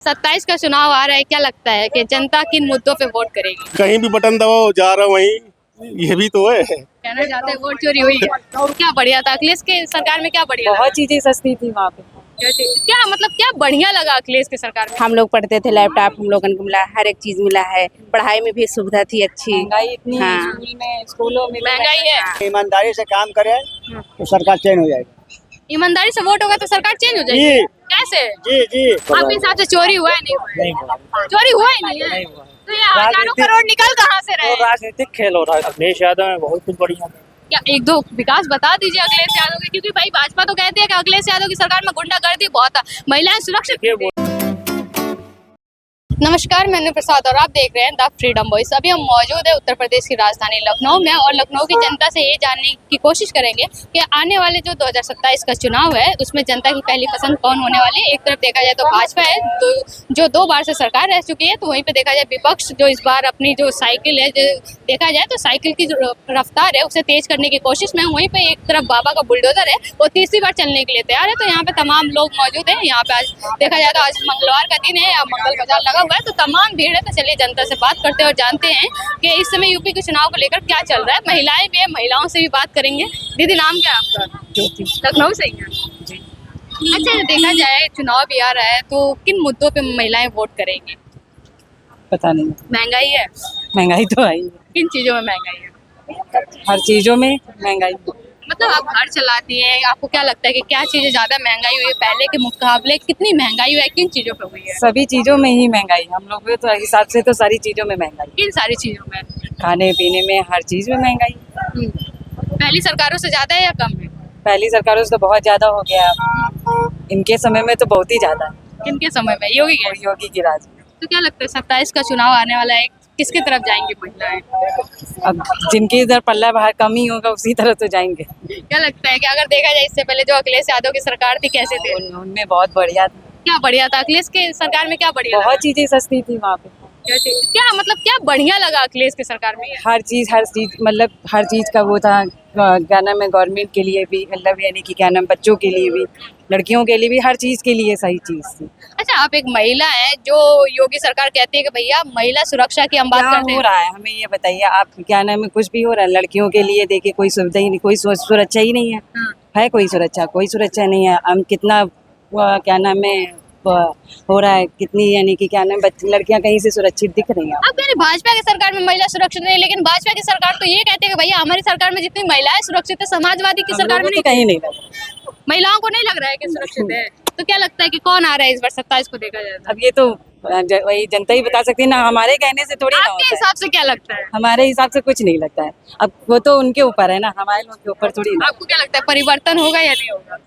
27 का चुनाव आ रहा है, क्या लगता है कि जनता किन मुद्दों पे वोट करेगी? कहीं भी बटन दबाओ जा रहा वहीं, ये भी तो है। कहना चाहते हैं वोट चोरी हुई है। क्या बढ़िया था अखिलेश के सरकार में? क्या बढ़िया बहुत चीजें सस्ती थी वहाँ पे। क्या मतलब क्या बढ़िया लगा अखिलेश के सरकार में? हम लोग पढ़ते थे, लैपटॉप हम लोगन को मिला, हर एक चीज मिला है, पढ़ाई में भी सुविधा थी अच्छी। महंगाई इतनी है, हाँ। स्कूल में स्कूलों में महंगाई है। ईमानदारी से काम करे तो सरकार चेंज हो जाएगी। ईमानदारी से वोट होगा तो सरकार चेंज हो जाएगी। जी। कैसे? जी जी। आपके हिसाब से चोरी हुआ है? नहीं हुआ है। चोरी हुआ ही नहीं है। तो ये हजारों करोड़ निकल कहाँ से रहे? राजनीतिक खेल हो रहा है। अखिलेश यादव में बहुत कुछ बढ़िया। क्या एक दो विकास बता दीजिए अखिलेश यादव के, क्योंकि भाई भाजपा तो कहती है कि अखिलेश यादव की सरकार में गुंडागर्दी बहुत है, महिलाएं सुरक्षित। नमस्कार, मैं अनु प्रसाद और आप देख रहे हैं द फ्रीडम वॉइस। अभी हम मौजूद है उत्तर प्रदेश की राजधानी लखनऊ में और लखनऊ की जनता से ये जानने की कोशिश करेंगे कि आने वाले जो 2027 का चुनाव है उसमें जनता की पहली पसंद कौन होने वाली है। एक तरफ देखा जाए तो भाजपा है तो जो 2 बार से सरकार रह चुकी है, तो वहीं पे देखा जाए विपक्ष जो इस बार अपनी जो साइकिल है, जो देखा जाए तो साइकिल की जो रफ्तार है उसे तेज करने की कोशिश में। वहीं पे एक तरफ बाबा का बुलडोजर है वो तीसरी बार चलने के लिए तैयार है। तो यहाँ पे तमाम लोग मौजूद हैं। यहाँ पे आज देखा जाए तो आज मंगलवार का दिन है, मंगल बाजार लगा हुआ है, तो तमाम भीड़ है। तो चलिए जनता से बात करते हैं और जानते हैं कि इस समय यूपी के चुनाव को लेकर क्या चल रहा है। महिलाएं भी है, महिलाओं से भी बात करेंगे। दीदी नाम क्या है आपका? ज्योति। लखनऊ से ही है? अच्छा, देखा जाए चुनाव भी आ रहा है तो किन मुद्दों पे महिलाएं वोट करेंगी? पता नहीं। महंगाई है? महंगाई तो आई है, किन चीजों में महंगाई है? हर चीजों में महंगाई। मतलब आप घर चलाती हैं, आपको क्या लगता है कि क्या चीजें ज्यादा महंगाई हुई है पहले के मुकाबले? कितनी महंगाई हुई है, किन चीजों पे हुई है? सभी चीजों में ही महंगाई। हम लोग के तो हिसाब से तो सारी चीजों में महंगाई, किन सारी चीजों में? खाने पीने में, हर चीज में महंगाई। पहली सरकारों से ज्यादा है या कम है? पहली सरकारों से तो बहुत ज्यादा हो गया, इनके समय में तो बहुत ही ज्यादा है। किनके समय में? योगी के? योगी की राज में। तो क्या लगता है 27 का चुनाव आने वाला है, किसकी तरफ जाएंगी महिलाएं? अब जिनके इधर पल्ला बाहर कम ही होगा उसी तरह तो जाएंगे। क्या लगता है कि अगर देखा जाए इससे पहले जो अखिलेश यादव की सरकार थी कैसे थे? उनमें बहुत बढ़िया था। क्या बढ़िया था अखिलेश के सरकार में? क्या बढ़िया बहुत चीजें सस्ती थी वहाँ पे। क्या मतलब क्या बढ़िया लगा अखिलेश की सरकार में? हर चीज मतलब हर चीज का वो था, क्या नाम है, गवर्नमेंट के लिए भी, मतलब यानी कि क्या नाम, बच्चों के लिए भी, लड़कियों के लिए भी, हर चीज के लिए सही चीज थी। अच्छा, आप एक महिला हैं जो योगी सरकार कहती है कि भैया महिला सुरक्षा की हम बात क्या करते हो हैं। रहा है हमें ये बताइए आप, क्या नाम है, कुछ भी हो रहा है लड़कियों के लिए? देखिए कोई सुविधा ही नहीं, कोई सुरक्षा ही नहीं है। है कोई सुरक्षा नहीं है। हम कितना क्या नाम है हो रहा है, कितनी यानी कि क्या नाम, बच्ची लड़कियां कहीं से सुरक्षित दिख रही हैं? अब कह रहे भाजपा की सरकार में महिला सुरक्षित नहीं, लेकिन भाजपा की सरकार तो ये कहते हैं कि भैया हमारी सरकार में जितनी महिलाएं सुरक्षित है, समाजवादी की सरकार में तो कहीं नहीं लगा। महिलाओं को नहीं लग रहा है कि सुरक्षित है। तो क्या लगता है कि कौन आ रहा है इस बार 27 को देखा जाए तो? अब ये तो वही जनता ही बता सकती है ना, हमारे कहने से थोड़ी ना आपके होता है। हिसाब से क्या लगता है? हमारे हिसाब से कुछ नहीं लगता है। अब वो तो उनके ऊपर है ना, हमारे लोग के ऊपर थोड़ी ना। आपको क्या लगता है परिवर्तन होगा या नहीं होगा?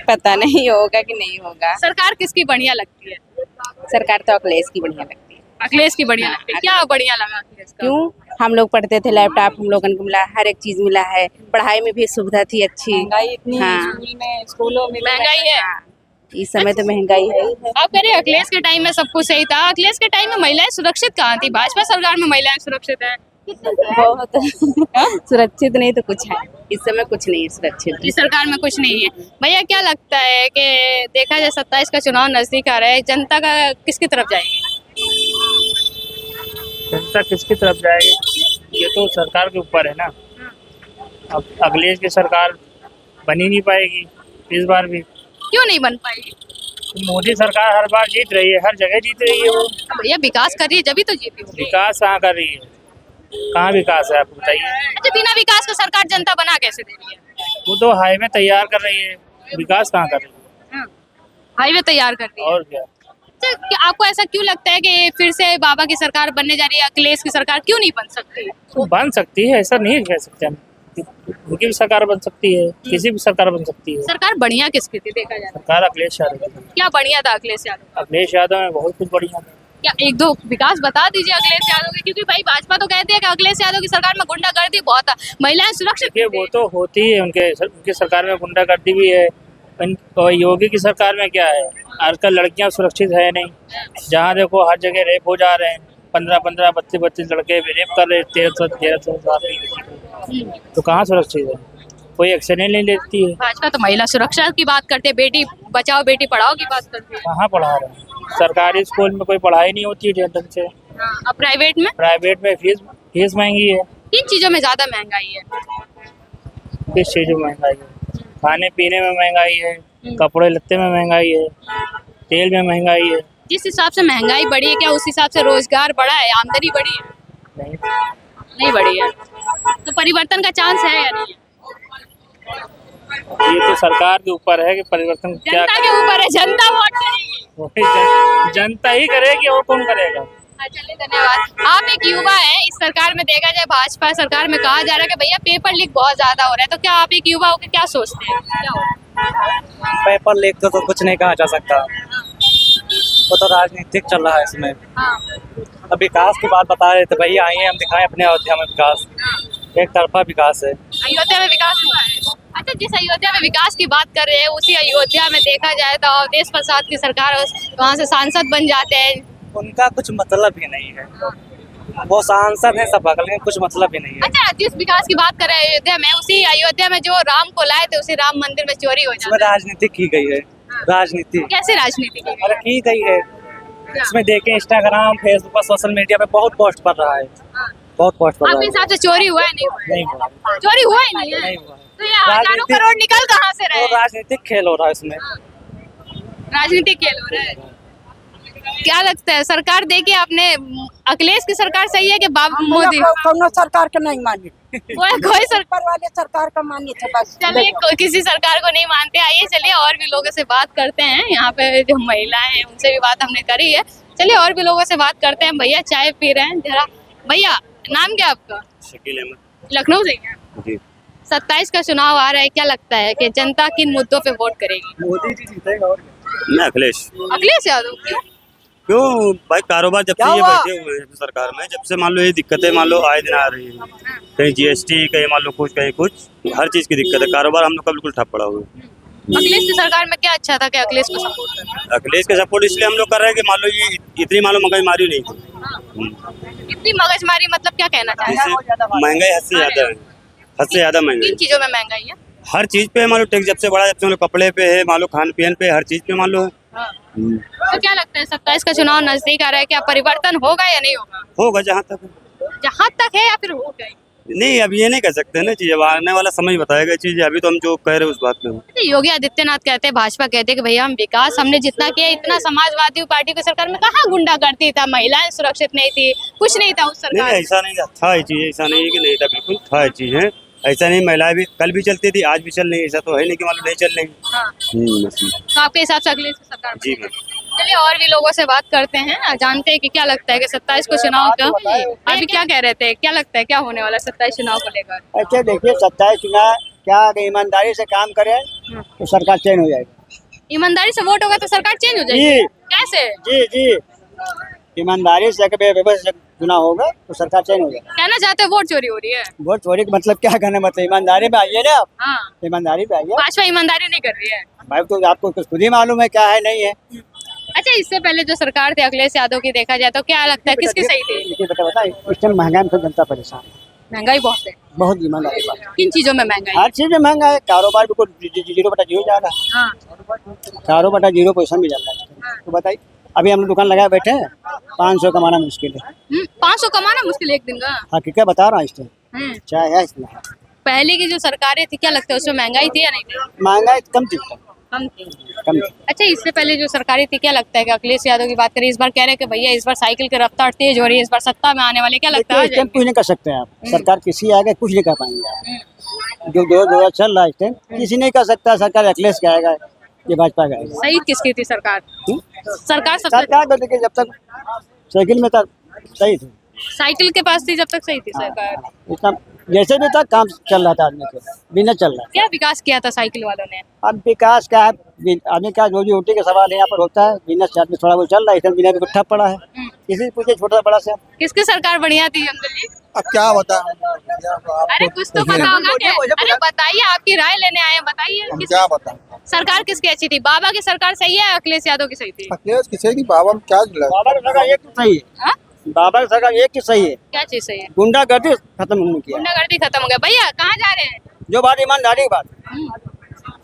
पता नहीं होगा कि नहीं होगा। सरकार किसकी बढ़िया लगती है? सरकार तो अखिलेश की बढ़िया लगती है। अखिलेश की बढ़िया लगती है। क्या बढ़िया लगा अखिलेश का? क्यों? हम लोग पढ़ते थे, लैपटॉप हम लोगन को मिला, हर एक चीज मिला है, पढ़ाई में भी सुविधा थी अच्छी। महंगाई इतनी है, हाँ। स्कूल में स्कूलों में महंगाई है। इस समय तो महंगाई है ही है। आप कह रहे हैं अखिलेश के टाइम में सब कुछ सही था। अखिलेश के टाइम में महिलाएं सुरक्षित कहाँ थी? भाजपा सरकार में महिलाएं सुरक्षित है? बहुत सुरक्षित नहीं तो कुछ है, इस समय कुछ नहीं है सुरक्षित। इस सरकार में कुछ नहीं है। भैया क्या लगता है कि देखा जाए 27 का चुनाव नजदीक आ रहा है, जनता का किसकी तरफ जाएगी? जनता किसकी तरफ जाएगी ये तो सरकार के ऊपर है ना। अब अखिलेश की सरकार बन ही नहीं पाएगी इस बार भी। क्यों नहीं बन पाएगी? मोदी सरकार हर बार जीत रही है, हर जगह जीत रही है। वो भैया विकास कर रही है जब तो जीती होगी। विकास कहाँ कर रही है? कहाँ विकास है आप बताइए? अच्छा, बिना विकास का सरकार जनता बना कैसे दे रही है? वो तो हाईवे तैयार कर रही है, विकास कहाँ कर रही है? हाईवे तैयार कर रही है। और क्या? अच्छा, आपको ऐसा क्यों लगता है कि फिर से बाबा की सरकार बनने जा रही है, अखिलेश की सरकार क्यों नहीं बन सकती? तो बन सकती है, ऐसा नहीं कह सकते हम। उनकी भी सरकार बन सकती है, किसी भी सरकार बन सकती है। सरकार बढ़िया किसकी थी देखा जाए? सरकार अखिलेश यादव की। क्या बढ़िया था अखिलेश यादव? अखिलेश यादव में बहुत कुछ बढ़िया था। क्या एक दो विकास बता दीजिए अखिलेश यादव के, क्योंकि भाई भाजपा तो कहती है कि अखिलेश यादव की सरकार में गुंडागर्दी बहुत है, महिलाएं सुरक्षित देखिए वो तो होती है, उनके सरकार में गुंडागर्दी भी है। और योगी की सरकार में क्या है, आजकल लड़कियां सुरक्षित है नहीं। जहाँ देखो हर जगह रेप हो जा रहे हैं, 15-15, 32-32 लड़के भी रेप कर रहे हैं, 1300 साल। तो कहाँ सुरक्षित है? कोई एक्शन ही नहीं लेती है। भाजपा तो महिला सुरक्षा की बात करते हैं, बेटी बचाओ बेटी पढ़ाओ की बात करती है। कहाँ पढ़ा रहे हैं? सरकारी स्कूल में कोई पढ़ाई नहीं होती है ढंग से। अब प्राइवेट में फीस महंगी है। किन चीजों में ज्यादा महंगाई है? किस चीज़ में महंगाई है? खाने पीने में महंगाई है, कपड़े लत्ते में महंगाई है, तेल में महंगाई है। जिस हिसाब से महंगाई बढ़ी है क्या उस हिसाब से रोजगार बढ़ा है, आमदनी बढ़ी है? नहीं बढ़ी है। तो परिवर्तन का चांस है या नहीं? ये तो सरकार के ऊपर है कि परिवर्तन क्या जनता के ऊपर है, जनता वोट करेगी। वही जनता ही करेगी और कौन करेगा। चलिए धन्यवाद। आप एक युवा है, इस सरकार में देखा जाए भाजपा सरकार में कहा जा रहा है कि भैया पेपर लीक बहुत ज्यादा हो रहा है, तो क्या आप एक युवा होकर क्या सोचते हैं, क्या हो रहा है? पेपर लीक तो कुछ नहीं कहा जा सकता, वो तो राजनीतिक चल रहा है इसमें। अब विकास की बात बता रहे थे भैया, आइए हम दिखाएं अपने अयोध्या में विकास। एक तरफा विकास है। अयोध्या में विकास हुआ है। अच्छा, जिस अयोध्या में विकास की बात कर रहे हैं उसी अयोध्या में देखा जाए तो अवधेश प्रसाद की सरकार वहाँ से सांसद बन जाते हैं। उनका कुछ मतलब ही नहीं है, वो सांसद है सब, लेकिन कुछ मतलब ही नहीं है। अच्छा, जिस विकास की बात कर रहे हैं अयोध्या में, उसी अयोध्या में जो राम को लाए थे उसी राम मंदिर में चोरी हो इसमें जाती है। राजनीति की गई है। राजनीति कैसे राजनीति की गई? अरे की गई है, इसमें देखें इंस्टाग्राम फेसबुक पर सोशल मीडिया पे बहुत पोस्ट पड़ रहा है, बहुत पोस्ट पड़ रहा आपके है। हिसाब से चोरी हुआ है नहीं हुआ? नहीं हुआ, चोरी हुआ ही नहीं है। नहीं हुआ। तो ये हजारों राजनीतिक- करोड़ निकल कहाँ से रहे? वो राजनीतिक खेल हो रहा है इसमें। राजनीतिक खेल हो रहा है। क्या लगता है सरकार देखिए आपने, अखिलेश की सरकार सही है कि मोदी? कौनो सरकार के नहीं मानी, कोई सरकार ऊपर वाले सरकार का मानी थे बस। चलिए, किसी सरकार को नहीं मानते। आइए चलिए और भी लोगों से बात करते हैं। यहाँ पे जो महिलाएं हैं उनसे भी बात हमने करी है। चलिए और भी लोगों से बात करते हैं। भैया चाय पी रहे हैं जरा। भैया नाम क्या आपका? शकील अहमद। लखनऊ से हैं? जी। 27 का चुनाव आ रहा है, क्या लगता है कि जनता किन मुद्दों पे वोट करेगी? मोदी जी जीतेगा और मैं अखिलेश। अखिलेश यादव क्यों? क्यों भाई, कारोबार जब से ये बैठे हुए हैं सरकार में, जब से मान लो ये दिक्कतें मान लो आए दिन आ रही है, कहीं जीएसटी, कहीं मान लो कुछ, कहीं कुछ, हर चीज की दिक्कत है। कारोबार हम लोग का बिल्कुल ठप पड़ा हुआ है। अखिलेश की सरकार में क्या अच्छा था कि अखिलेश को सपोर्ट करना? अखिलेश का सपोर्ट इसलिए हम लोग कर रहे हैं कि मान लो ये इतनी मान लो महंगाई मारी नहीं थी। इतनी मगजमारी मतलब क्या कहना चाहते हैं? जैसे महंगाई हद से ज्यादा है, हद से ज्यादा महंगाई किन चीजों में महंगाई है? हर चीज पे मान लो टैक्स जब से बढ़ा, जब से मान लो कपड़े पे है, मान लो खान पीन पे, हर चीज पे मान लो। तो क्या लगता है 27 का चुनाव नजदीक आ रहा है, क्या परिवर्तन होगा या नहीं होगा? होगा जहाँ तक। जहाँ तक है या फिर हो गई? नहीं, अब ये नहीं कह सकते ना चीज, अब आने वाला समय बताएगा चीज। अभी तो हम जो कह रहे हैं उस बात में हूँ। योगी आदित्यनाथ कहते हैं, भाजपा कहते हैं कि भैया हम विकास हमने जितना किया इतना समाजवादी पार्टी की सरकार में कहाँ गुंडा करती था, महिलाएं सुरक्षित नहीं थी, कुछ नहीं था उस नहीं सरकार में। ऐसा नहीं था, ये चीज ऐसा नहीं है कि नहीं था, बिल्कुल था ये चीज है। ऐसा नहीं, महिलाएं भी कल भी चलती थी, आज भी चल रही है, ऐसा तो है नहीं कि मान लो नहीं चल रही। हाँ। बस। तो आपके हिसाब से अखिलेश की सरकार जी बनेगी? चलिए और भी लोगों से बात करते हैं, जानते हैं कि क्या लगता है कि 27 को चुनाव का, अभी क्या कह रहे थे, क्या लगता है क्या होने वाला 27 चुनाव को लेकर? अच्छा देखिए, 27 चुनाव क्या ईमानदारी से काम करे तो सरकार चेंज हो जाएगी। ईमानदारी से वोट होगा तो सरकार चेंज हो जाएगी? जी। कैसे? जी जी, ईमानदारी से अगर व्यवस्था से चुनाव होगा तो सरकार चेंज हो जाएगी। कहना चाहते हैं वोट चोरी हो रही है? वोट चोरी का मतलब क्या कहना, मतलब ईमानदारी पे आइए ना आप, हाँ, ईमानदारी पे आइए। भाजपा ईमानदारी नहीं कर रही है। भाई तो आपको कुछ खुद ही मालूम है क्या है नहीं है। अच्छा, इससे पहले जो सरकार थी अखिलेश यादव की देखा जाए तो क्या लगता है किसकी सही थी? देखिए बेटा बताइए, इस टाइम महंगाई में तो जनता परेशान है, महंगाई बहुत है। बहुत ईमानदारी बात। किन चीजों में महंगाई? हर चीज में महंगा है, कारोबार बिल्कुल 0/0 जा रहा है, हाँ, 0/0 पोजीशन में चल रहा है। तो बताइए, अभी हम लोग दुकान लगाए बैठे हैं, 500 कमाना मुश्किल है। 500 कमाना मुश्किल है एक दिन का। हकीकत बता रहा हूँ, इस टाइम हम्म, चाहे है इसमें पहले की जो सरकारें थी क्या लगता है उसमें महंगाई थी या नहीं थी? महंगाई कम थी, कम थी। कम थी। अच्छा, इससे पहले जो सरकारें थी क्या लगता है कि अखिलेश यादव की बात करें, इस बार कह रहे हैं कि भैया इस बार साइकिल की रफ्तार तेज हो रही है, इस बार सत्ता में आने वाले, क्या लगता देखिए, इस है? टाइम कुछ नहीं कर सकते हैं आप, सरकार किसी आएगा कुछ नहीं कर पाएंगे आप। जो दो चल रहा है इस टाइम किसी नहीं कर सकता। सरकार अखिलेश का आएगा, ये भाजपा का आएगा। सही किसकी थी सरकार? सरकार सबसे सरकार को देखिए, जब तक साइकिल में था सही थी, साइकिल के पास थी जब तक सही थी सरकार। इतना जैसे भी था काम चल रहा था आदमी के, बिना चल रहा है। क्या विकास किया था साइकिल वालों ने? अब विकास का है, आदमी का रोजी रोटी का सवाल यहाँ पर होता है, बिजनेस से आदमी थोड़ा बहुत चल रहा है, इसमें बिना भी ठप पड़ा है। किसी से पूछे छोटा बड़ा से, किसकी सरकार बढ़िया थी अंकल जी? अब क्या बता, अरे कुछ तो पता होगा क्या? अरे बताइए, आपकी राय लेने आए हैं, बताइए हम क्या बता। सरकार किसकी अच्छी थी? बाबा की सरकार सही है, अखिलेश यादव की सही थी? अखिलेश किसी की बाबा में क्या जुड़ा? बाबा की सरकार एक तो सही है, हाँ? बाबा की सरकार एक चीज सही है, क्या चीज सही है? गुंडागर्दी खत्म होने की है। गुंडागर्दी खत्म हो गया। भैया कहाँ जा रहे हैं? जो बात ईमानदारी की बात,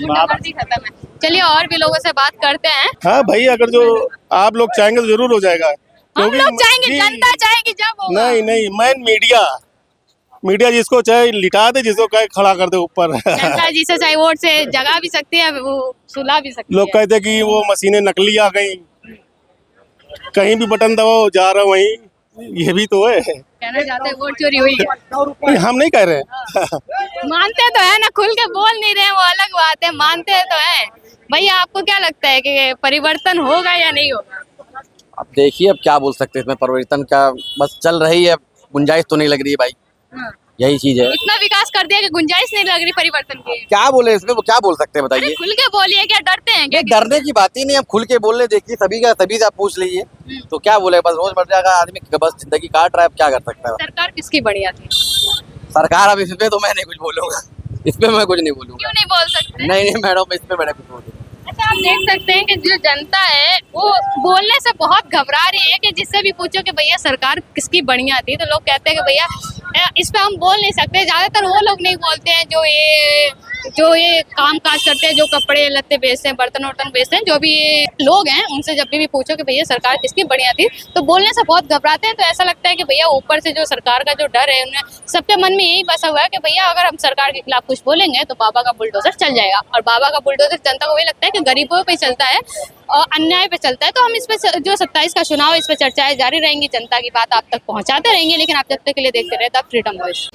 गुंडागर्दी खत्म है। चलिए और भी लोगों से बात करते हैं। हाँ भाई, अगर जो आप लोग चाहेंगे तो जरूर हो जाएगा। हम लोग चाहेंगे, जी, जनता चाहेगी जब होगा। नहीं, मैन मीडिया जिसको चाहे लिटा दे, जिसको चाहे खड़ा कर दे ऊपर। जनता जिसे चाहे वोट से जगा भी सकती है, वो सुला भी सकती लोग है। कहते हैं कि वो मशीनें नकली आ गई, कहीं भी बटन दबाओ जा रहा वहीं, ये भी तो है। कहना चाहते हैं वोट चोरी हुई है। नहीं, हम नहीं कह रहे हैं। मानते तो है ना, खुल के बोल नहीं रहे हैं, वो अलग बात है, मानते तो है। भैया आपको क्या लगता है कि परिवर्तन होगा या नहीं होगा? अब देखिए, अब क्या बोल सकते हैं इसमें, परिवर्तन का बस चल रही है, गुंजाइश तो नहीं लग रही है भाई। हाँ। यही चीज है। इतना विकास कर दिया कि गुंजाइश नहीं लग रही परिवर्तन की। क्या बोले इसमें, वो क्या बोल सकते हैं अरे बताइए। खुल के बोलिए, क्या डरते हैं क्या? नहीं, डरने की बात ही नहीं, हम खुल के बोल रहे, देखिए सभी से आप पूछ लीजिए तो क्या बोले, बस रोजमर्रा का आदमी बस जिंदगी काट रहा है, अब क्या कर सकता है। सरकार किसकी बढ़िया थी? सरकार, अब इसमें तो मैं नहीं कुछ बोलूंगा, इसमें मैं कुछ नहीं बोलूंगा। क्यों नहीं बोल सकते? नहीं मैडम, इसमें मैंने कुछ बोलूंगा। अच्छा, आप देख सकते हैं कि जो जनता है वो बोलने से बहुत घबरा रही है कि जिससे भी पूछो कि भैया सरकार किसकी बढ़िया थी, तो लोग कहते हैं कि भैया इस पे हम बोल नहीं सकते। ज्यादातर वो लोग नहीं बोलते हैं जो ये काम काज करते हैं, जो कपड़े लत्ते बेचते हैं, बर्तन वर्तन बेचते हैं, जो भी लोग हैं, उनसे जब भी पूछो कि भैया सरकार किसकी बढ़िया थी, तो बोलने से बहुत घबराते हैं। तो ऐसा लगता है कि भैया ऊपर से जो सरकार का जो डर है, उन्हें सबके मन में यही बसा हुआ है कि भैया अगर हम सरकार के खिलाफ कुछ बोलेंगे तो बाबा का बुलडोजर चल जाएगा। और बाबा का बुलडोजर जनता को वही लगता है कि गरीबों पे चलता है और अन्याय पे चलता है। तो हम इस पे जो 27 का चुनाव है, इस पे चर्चाएं जारी रहेंगी, जनता की बात आप तक पहुंचाते रहेंगे। लेकिन आप जब तक के लिए देखते रहे द फ्रीडम वॉइस।